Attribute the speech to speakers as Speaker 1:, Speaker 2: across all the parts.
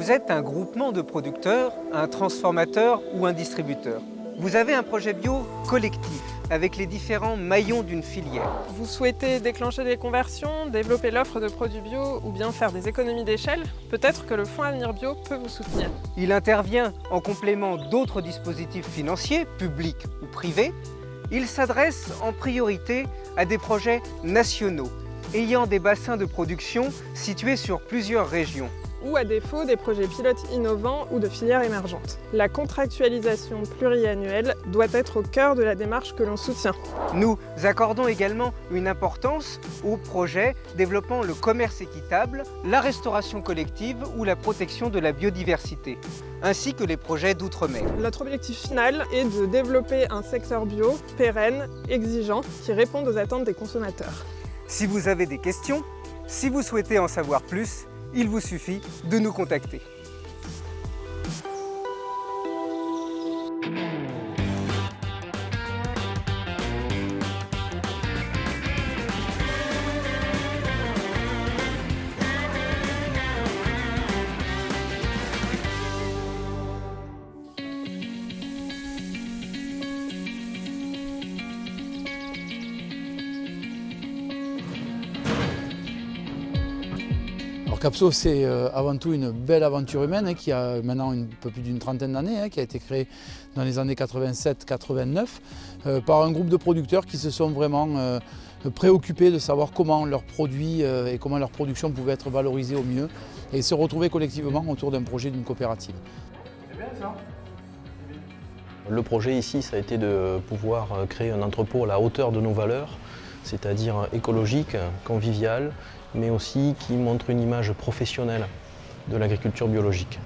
Speaker 1: Vous êtes un groupement de producteurs, un transformateur ou un distributeur. Vous avez un projet bio collectif avec les différents maillons d'une filière.
Speaker 2: Vous souhaitez déclencher des conversions, développer l'offre de produits bio ou bien faire des économies d'échelle? Peut-être que le Fonds Avenir Bio peut vous soutenir.
Speaker 1: Il intervient en complément d'autres dispositifs financiers, publics ou privés. Il s'adresse en priorité à des projets nationaux, ayant des bassins de production situés sur plusieurs régions.
Speaker 2: Ou à défaut, des projets pilotes innovants ou de filières émergentes. La contractualisation pluriannuelle doit être au cœur de la démarche que l'on soutient.
Speaker 1: Nous accordons également une importance aux projets développant le commerce équitable, la restauration collective ou la protection de la biodiversité, ainsi que les projets d'outre-mer.
Speaker 2: Notre objectif final est de développer un secteur bio pérenne, exigeant, qui réponde aux attentes des consommateurs.
Speaker 1: Si vous avez des questions, si vous souhaitez en savoir plus, il vous suffit de nous contacter.
Speaker 3: Capso, c'est avant tout une belle aventure humaine qui a maintenant un peu plus d'une trentaine d'années, qui a été créée dans les années 87-89 par un groupe de producteurs qui se sont vraiment préoccupés de savoir comment leurs produits et comment leur production pouvait être valorisée au mieux et se retrouver collectivement autour d'un projet d'une coopérative.
Speaker 4: C'est bien ça.
Speaker 5: Le projet ici, ça a été de pouvoir créer un entrepôt à la hauteur de nos valeurs, c'est-à-dire écologique, convivial, mais aussi qui montre une image professionnelle de l'agriculture biologique.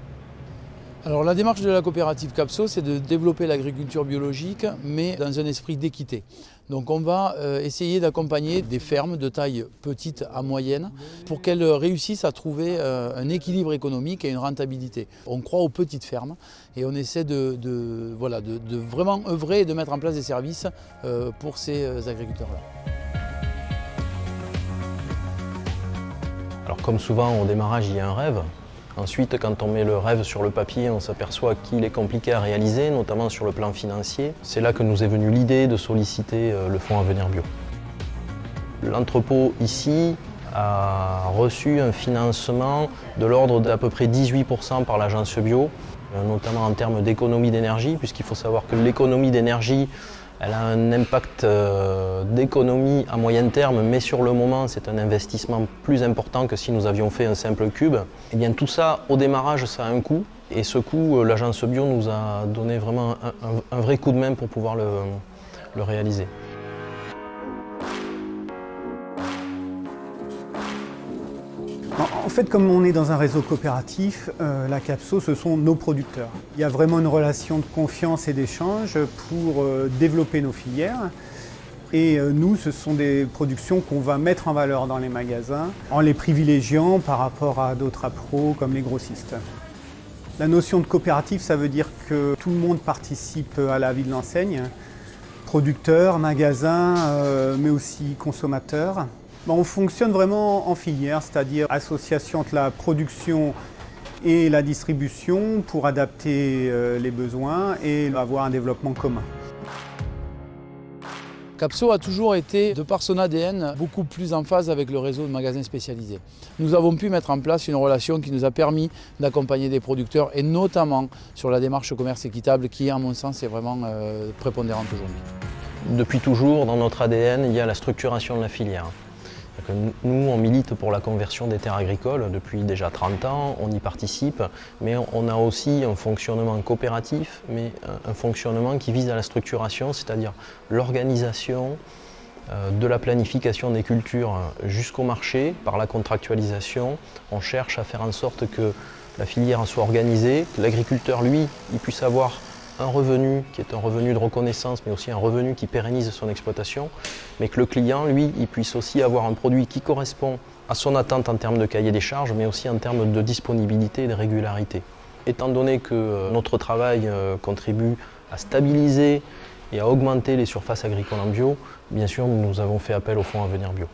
Speaker 3: Alors la démarche de la coopérative Capso, c'est de développer l'agriculture biologique, mais dans un esprit d'équité. Donc on va essayer d'accompagner des fermes de taille petite à moyenne pour qu'elles réussissent à trouver un équilibre économique et une rentabilité. On croit aux petites fermes et on essaie de vraiment œuvrer et de mettre en place des services pour ces agriculteurs-là.
Speaker 5: Alors comme souvent au démarrage il y a un rêve. Ensuite quand on met le rêve sur le papier on s'aperçoit qu'il est compliqué à réaliser, notamment sur le plan financier. C'est là que nous est venue l'idée de solliciter le Fonds Avenir Bio. L'entrepôt ici a reçu un financement de l'ordre d'à peu près 18% par l'agence bio, notamment en termes d'économie d'énergie, puisqu'il faut savoir que l'économie d'énergie elle a un impact d'économie à moyen terme, mais sur le moment, c'est un investissement plus important que si nous avions fait un simple cube. Et bien tout ça, au démarrage, ça a un coût. Et ce coût, l'agence bio nous a donné vraiment un vrai coup de main pour pouvoir le réaliser.
Speaker 4: En fait, comme on est dans un réseau coopératif, la Capso, ce sont nos producteurs. Il y a vraiment une relation de confiance et d'échange pour développer nos filières. Et nous, ce sont des productions qu'on va mettre en valeur dans les magasins en les privilégiant par rapport à d'autres appros comme les grossistes. La notion de coopérative, ça veut dire que tout le monde participe à la vie de l'enseigne, producteurs, magasins, mais aussi consommateurs. On fonctionne vraiment en filière, c'est-à-dire association entre la production et la distribution pour adapter les besoins et avoir un développement commun.
Speaker 3: Capso a toujours été, de par son ADN, beaucoup plus en phase avec le réseau de magasins spécialisés. Nous avons pu mettre en place une relation qui nous a permis d'accompagner des producteurs et notamment sur la démarche commerce équitable qui, à mon sens, est vraiment prépondérante aujourd'hui.
Speaker 5: Depuis toujours, dans notre ADN, il y a la structuration de la filière. Nous, on milite pour la conversion des terres agricoles depuis déjà 30 ans, on y participe, mais on a aussi un fonctionnement coopératif, mais un fonctionnement qui vise à la structuration, c'est-à-dire l'organisation de la planification des cultures jusqu'au marché par la contractualisation. On cherche à faire en sorte que la filière soit organisée, que l'agriculteur, lui, il puisse avoir un revenu qui est un revenu de reconnaissance, mais aussi un revenu qui pérennise son exploitation, mais que le client, lui, il puisse aussi avoir un produit qui correspond à son attente en termes de cahier des charges, mais aussi en termes de disponibilité et de régularité. Étant donné que notre travail contribue à stabiliser et à augmenter les surfaces agricoles en bio, bien sûr, nous avons fait appel au Fonds Avenir Bio.